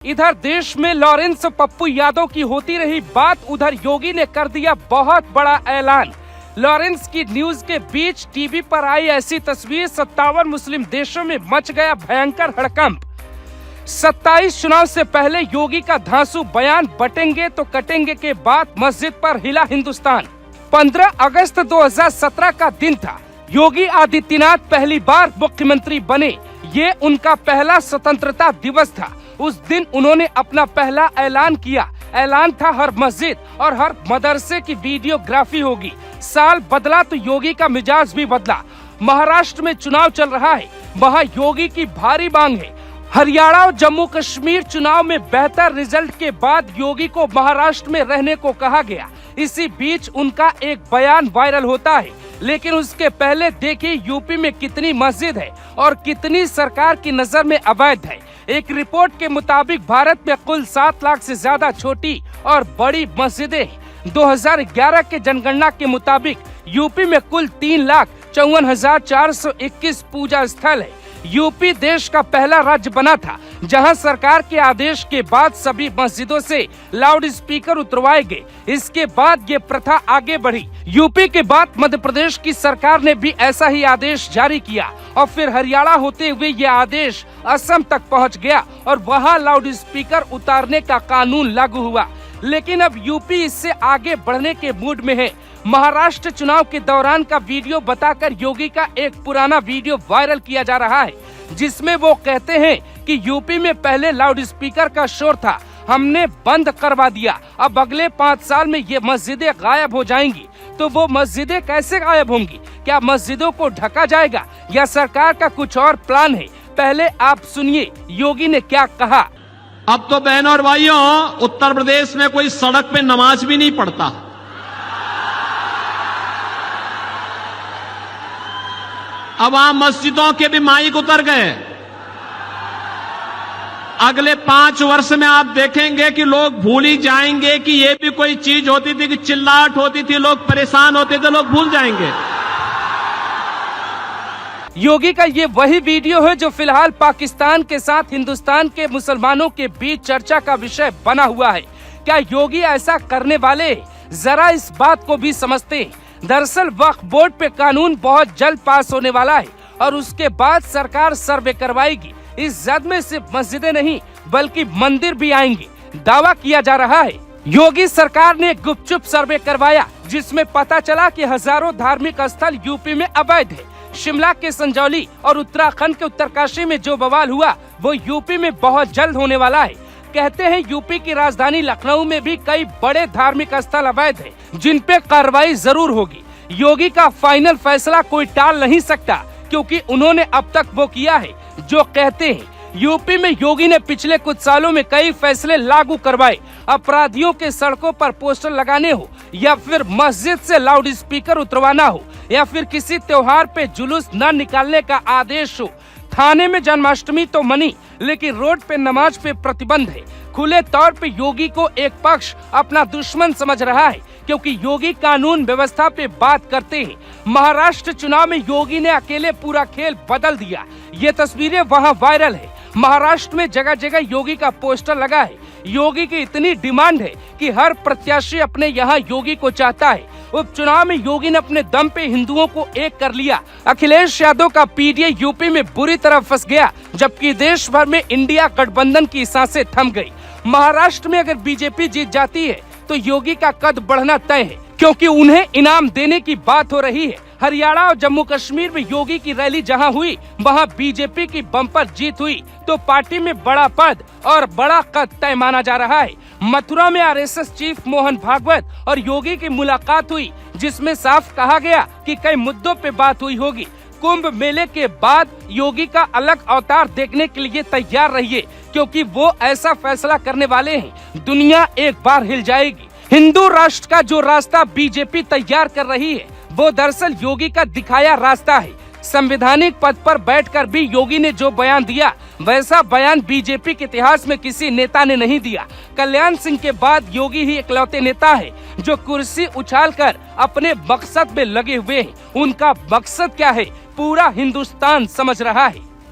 इधर देश में लॉरेंस पप्पू यादव की होती रही बात, उधर योगी ने कर दिया बहुत बड़ा ऐलान। लॉरेंस की न्यूज के बीच टीवी पर आई ऐसी तस्वीर, 57 मुस्लिम देशों में मच गया भयंकर हड़कंप। 27 चुनाव से पहले योगी का धांसू बयान, बटेंगे तो कटेंगे के बाद मस्जिद पर हिला हिंदुस्तान। 15 अगस्त 2017 का दिन था। योगी आदित्यनाथ पहली बार मुख्यमंत्री बने। ये उनका पहला स्वतंत्रता दिवस था। उस दिन उन्होंने अपना पहला ऐलान किया। ऐलान था हर मस्जिद और हर मदरसे की वीडियोग्राफी होगी। साल बदला तो योगी का मिजाज भी बदला। महाराष्ट्र में चुनाव चल रहा है, वहाँ योगी की भारी मांग है। हरियाणा और जम्मू कश्मीर चुनाव में बेहतर रिजल्ट के बाद योगी को महाराष्ट्र में रहने को कहा गया। इसी बीच उनका एक बयान वायरल होता है, लेकिन उसके पहले देखिए यूपी में कितनी मस्जिद है और कितनी सरकार की नजर में अवैध है। एक रिपोर्ट के मुताबिक भारत में कुल 7 लाख से ज्यादा छोटी और बड़ी मस्जिदें हैं। 2011 के जनगणना के मुताबिक यूपी में कुल 3,54,421 पूजा स्थल है। यूपी देश का पहला राज्य बना था जहां सरकार के आदेश के बाद सभी मस्जिदों से लाउड स्पीकर उतरवाए गए। इसके बाद ये प्रथा आगे बढ़ी। यूपी के बाद मध्य प्रदेश की सरकार ने भी ऐसा ही आदेश जारी किया और फिर हरियाणा होते हुए ये आदेश असम तक पहुंच गया और वहां लाउड स्पीकर उतारने का कानून लागू हुआ। लेकिन अब यूपी इससे आगे बढ़ने के मूड में है। महाराष्ट्र चुनाव के दौरान का वीडियो बताकर योगी का एक पुराना वीडियो वायरल किया जा रहा है, जिसमें वो कहते हैं कि यूपी में पहले लाउड स्पीकर का शोर था, हमने बंद करवा दिया। अब अगले 5 साल में ये मस्जिदें गायब हो जाएंगी। तो वो मस्जिदें कैसे गायब होंगी? क्या मस्जिदों को ढका जाएगा या सरकार का कुछ और प्लान है? पहले आप सुनिए योगी ने क्या कहा। अब तो बहनों और भाइयों, उत्तर प्रदेश में कोई सड़क पे नमाज भी नहीं पढ़ता। अब वहां मस्जिदों के भी माइक उतर गए। अगले 5 वर्ष में आप देखेंगे कि लोग भूल ही जाएंगे कि ये भी कोई चीज होती थी, कि चिल्लाहट होती थी, लोग परेशान होते थे, लोग भूल जाएंगे। योगी का ये वही वीडियो है जो फिलहाल पाकिस्तान के साथ हिंदुस्तान के मुसलमानों के बीच चर्चा का विषय बना हुआ है। क्या योगी ऐसा करने वाले? जरा इस बात को भी समझते हैं। दरअसल वक्फ बोर्ड पे कानून बहुत जल्द पास होने वाला है और उसके बाद सरकार सर्वे करवाएगी। इस जद में सिर्फ मस्जिदें नहीं बल्कि मंदिर भी आएंगे, दावा किया जा रहा है। योगी सरकार ने गुपचुप सर्वे करवाया, जिसमें पता चला कि हजारों धार्मिक स्थल यूपी में अवैध है। शिमला के संजौली और उत्तराखंड के उत्तरकाशी में जो बवाल हुआ वो यूपी में बहुत जल्द होने वाला है। कहते हैं यूपी की राजधानी लखनऊ में भी कई बड़े धार्मिक स्थल अवैध हैं, जिन पे कार्रवाई जरूर होगी। योगी का फाइनल फैसला कोई टाल नहीं सकता, क्योंकि उन्होंने अब तक वो किया है जो कहते हैं। यूपी में योगी ने पिछले कुछ सालों में कई फैसले लागू करवाए। अपराधियों के सड़कों पर पोस्टर लगाने हो, या फिर मस्जिद से लाउड स्पीकर उतरवाना हो, या फिर किसी त्योहार पे जुलूस न निकालने का आदेश हो। थाने में जन्माष्टमी तो मनी, लेकिन रोड पे नमाज पे प्रतिबंध है। खुले तौर पे योगी को एक पक्ष अपना दुश्मन समझ रहा है, क्योंकि योगी कानून व्यवस्था पे बात करते हैं। महाराष्ट्र चुनाव में योगी ने अकेले पूरा खेल बदल दिया। ये तस्वीरें वहाँ वायरल है। महाराष्ट्र में जगह जगह योगी का पोस्टर लगा है। योगी की इतनी डिमांड है कि हर प्रत्याशी अपने यहाँ योगी को चाहता है। उपचुनाव में योगी ने अपने दम पे हिंदुओं को एक कर लिया। अखिलेश यादव का पीडीए यूपी में बुरी तरह फंस गया, जबकि देश भर में इंडिया गठबंधन की सांसें थम गई। महाराष्ट्र में अगर बीजेपी जीत जाती है तो योगी का कद बढ़ना तय है, क्योंकि उन्हें इनाम देने की बात हो रही है। हरियाणा और जम्मू कश्मीर में योगी की रैली जहां हुई, वहां बीजेपी की बम्पर जीत हुई, तो पार्टी में बड़ा पद और बड़ा कद तय माना जा रहा है। मथुरा में आरएसएस चीफ मोहन भागवत और योगी की मुलाकात हुई, जिसमें साफ कहा गया कि कई मुद्दों पे बात हुई होगी। कुंभ मेले के बाद योगी का अलग अवतार देखने के लिए तैयार रहिए, क्योंकि वो ऐसा फैसला करने वाले हैं, दुनिया एक बार हिल जाएगी। हिंदू राष्ट्र का जो रास्ता बीजेपी तैयार कर रही है, वो दरअसल योगी का दिखाया रास्ता है। संवैधानिक पद पर बैठकर भी योगी ने जो बयान दिया, वैसा बयान बीजेपी के इतिहास में किसी नेता ने नहीं दिया। कल्याण सिंह के बाद योगी ही इकलौते नेता है जो कुर्सी उछालकर अपने मकसद में लगे हुए हैं। उनका मकसद क्या है, पूरा हिंदुस्तान समझ रहा है।